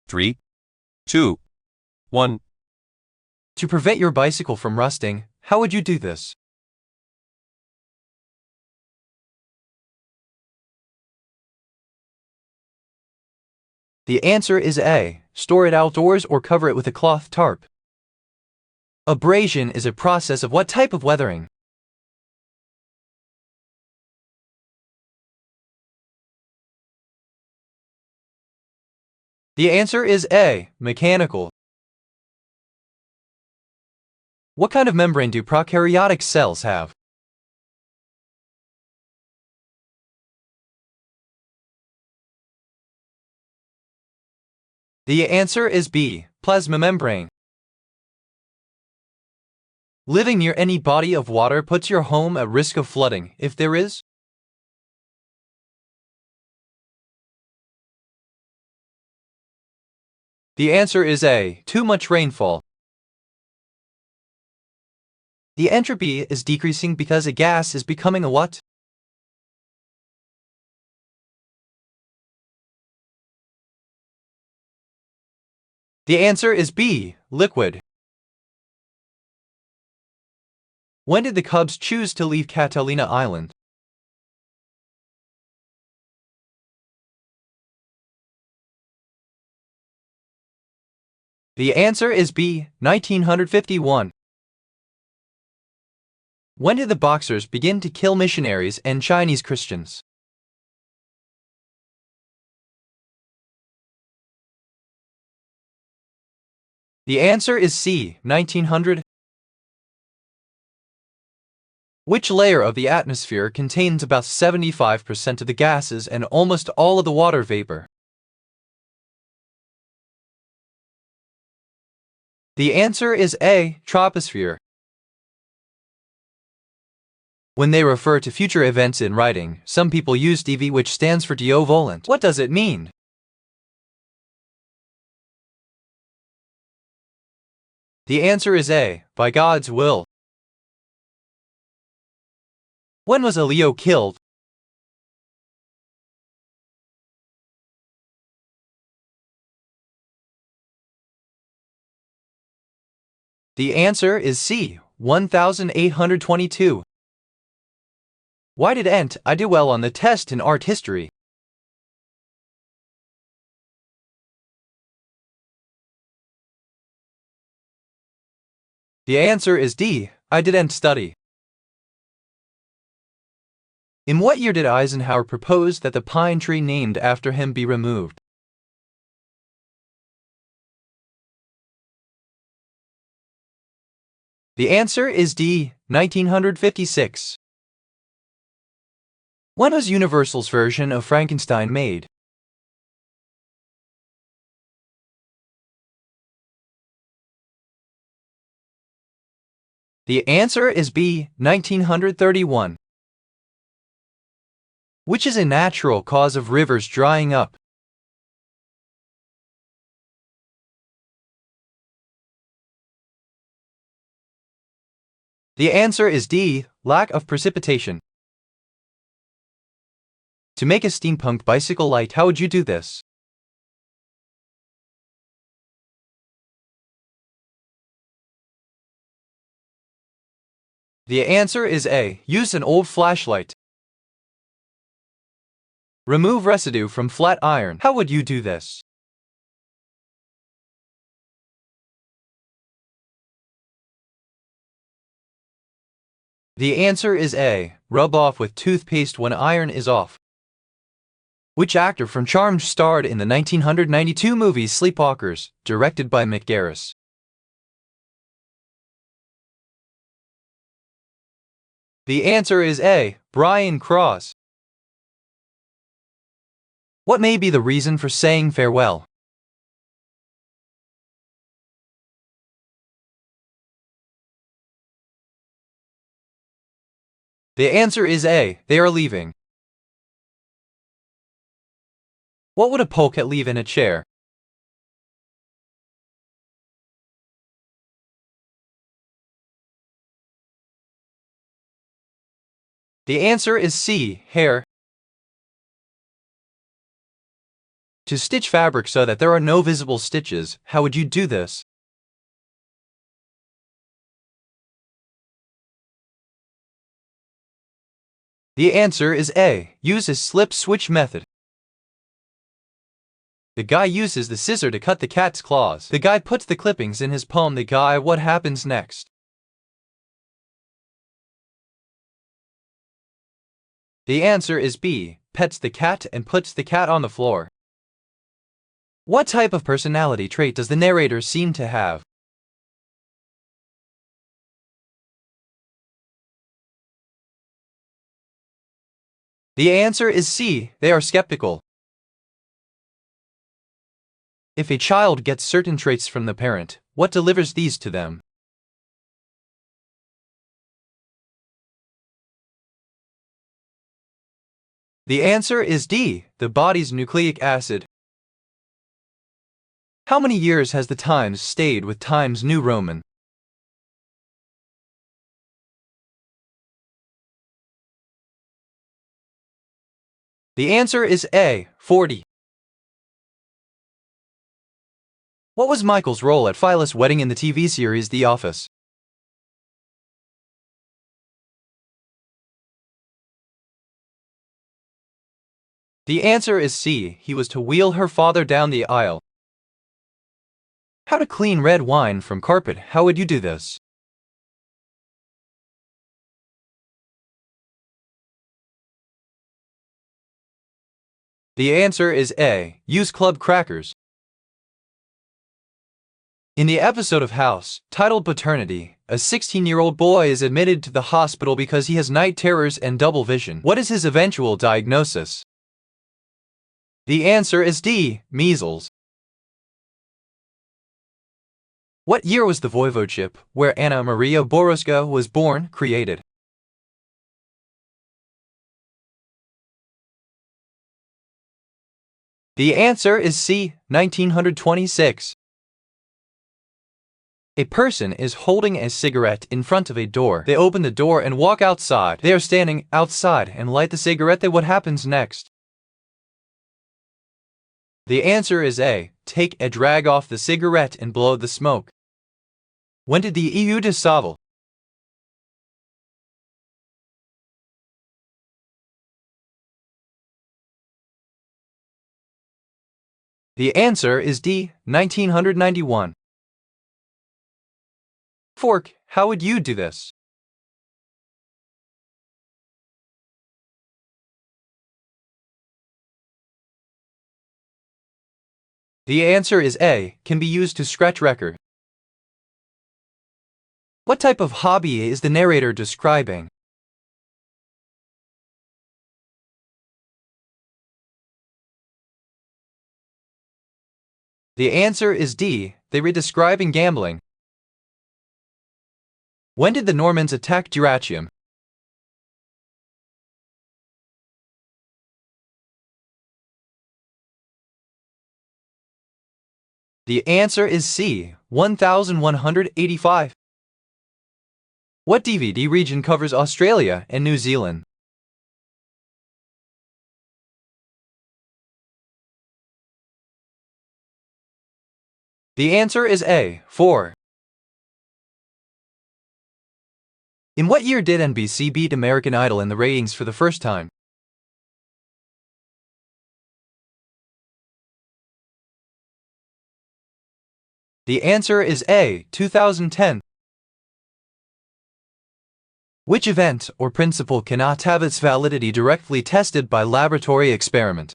3, 2, 1. To prevent your bicycle from rusting, how would you do this? The answer is A. Store it outdoors or cover it with a cloth tarp. Abrasion is a process of what type of weathering? The answer is A. Mechanical. What kind of membrane do prokaryotic cells have? The answer is B. Plasma membrane. Living near any body of water puts your home at risk of flooding, if there is? The answer is A. Too much rainfall. The entropy is decreasing because a gas is becoming a what? The answer is B. Liquid. When did the Cubs choose to leave Catalina Island? The answer is B. 1951. When did the Boxers begin to kill missionaries and Chinese Christians? The answer is C. 1900. Which layer of the atmosphere contains about 75% of the gases and almost all of the water vapor? The answer is A. Troposphere. When they refer to future events in writing, some people use DV, which stands for Diovolant. What does it mean? The answer is A. By God's will. When was Leo killed? The answer is C. 1822. Why did I do well on the test in art history? The answer is D. I didn't study. In what year did Eisenhower propose that the pine tree named after him be removed? The answer is D. 1956. When was Universal's version of Frankenstein made? The answer is B. 1931. Which is a natural cause of rivers drying up? The answer is D. Lack of precipitation. To make a steampunk bicycle light, how would you do this? The answer is A. Use an old flashlight. Remove residue from flat iron. How would you do this? The answer is A. Rub off with toothpaste when iron is off. Which actor from Charmed starred in the 1992 movie Sleepwalkers, directed by Mick Garris? The answer is A. Brian Cross. What may be the reason for saying farewell? The answer is A. They are leaving. What would a polecat leave in a chair? The answer is C. Hair. To stitch fabric so that there are no visible stitches, how would you do this? The answer is A. Use a slip switch method. The guy uses the scissor to cut the cat's claws. The guy puts the clippings in his palm. The guy, what happens next? The answer is B. Pets the cat and puts the cat on the floor. What type of personality trait does the narrator seem to have? The answer is C. They are skeptical. If a child gets certain traits from the parent, what delivers these to them? The answer is D. The body's nucleic acid. How many years has the Times stayed with Times New Roman? The answer is A. 40. What was Michael's role at Phyllis' wedding in the TV series The Office? The answer is C. He was to wheel her father down the aisle. How to clean red wine from carpet? How would you do this? The answer is A. Use club crackers. In the episode of House, titled Paternity, a 16-year-old boy is admitted to the hospital because he has night terrors and double vision. What is his eventual diagnosis? The answer is D. Measles. What year was the voivodeship, where Anna Maria Borowska was born, created? The answer is C. 1926. A person is holding a cigarette in front of a door. They open the door and walk outside. They are standing outside and light the cigarette. What happens next? The answer is A. Take a drag off the cigarette and blow the smoke. When did the EU dissolve? The answer is D. 1991. Fork, how would you do this? The answer is A. Can be used to scratch record. What type of hobby is the narrator describing? The answer is D. They were describing gambling. When did the Normans attack Dyrrhachium? The answer is C. 1185. What DVD region covers Australia and New Zealand? The answer is A. 4. In what year did NBC beat American Idol in the ratings for the first time? The answer is A. 2010. Which event or principle cannot have its validity directly tested by laboratory experiment?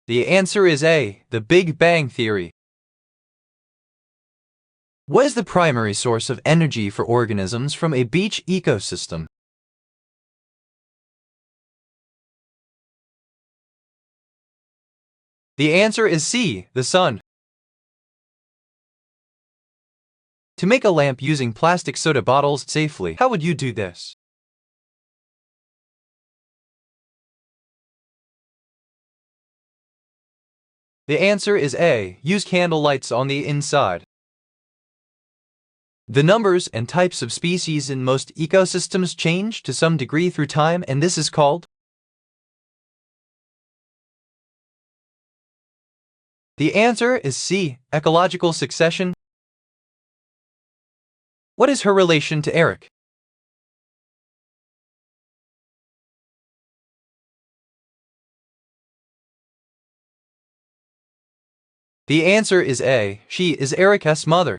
The answer is A. The Big Bang Theory. What is the primary source of energy for organisms from a beach ecosystem? The answer is C. The sun. To make a lamp using plastic soda bottles safely, how would you do this? The answer is A. Use candle lights on the inside. The numbers and types of species in most ecosystems change to some degree through time, and this is called. The answer is C, ecological succession. What is her relation to Eric? The answer is A, she is Eric's mother.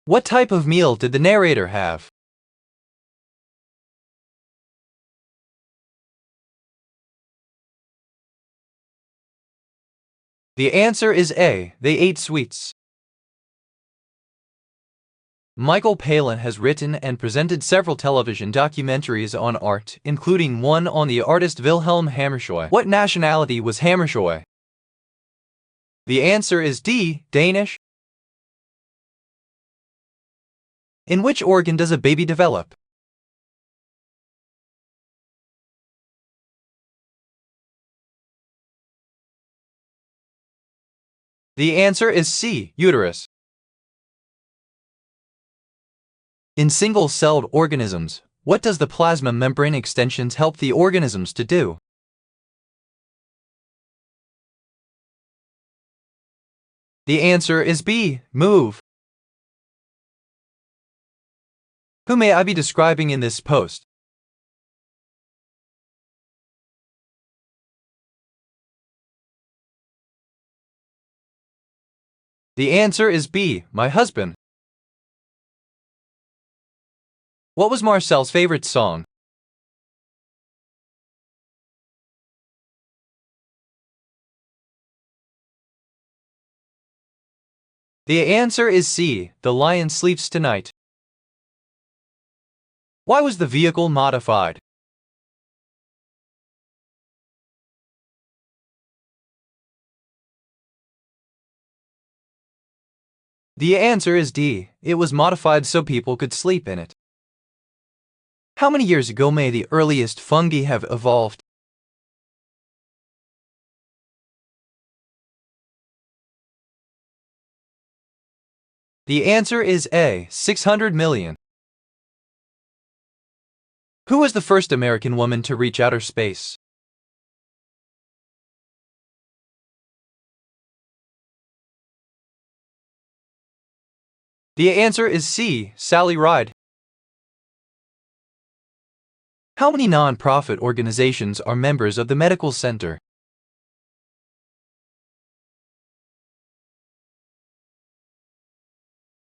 What type of meal did the narrator have? The answer is A, they ate sweets. Michael Palin has written and presented several television documentaries on art, including one on the artist Wilhelm Hammershøi. What nationality was Hammershøi? The answer is D, Danish. In which organ does a baby develop? The answer is C, uterus. In single-celled organisms, what does the plasma membrane extensions help the organisms to do? The answer is B, move. Who may I be describing in this post? The answer is B, my husband. What was Marcel's favorite song? The answer is C, The Lion Sleeps Tonight. Why was the vehicle modified? The answer is D, it was modified so people could sleep in it. How many years ago may the earliest fungi have evolved? The answer is A, 600 million. Who was the first American woman to reach outer space? The answer is C, Sally Ride. How many non-profit organizations are members of the Medical Center?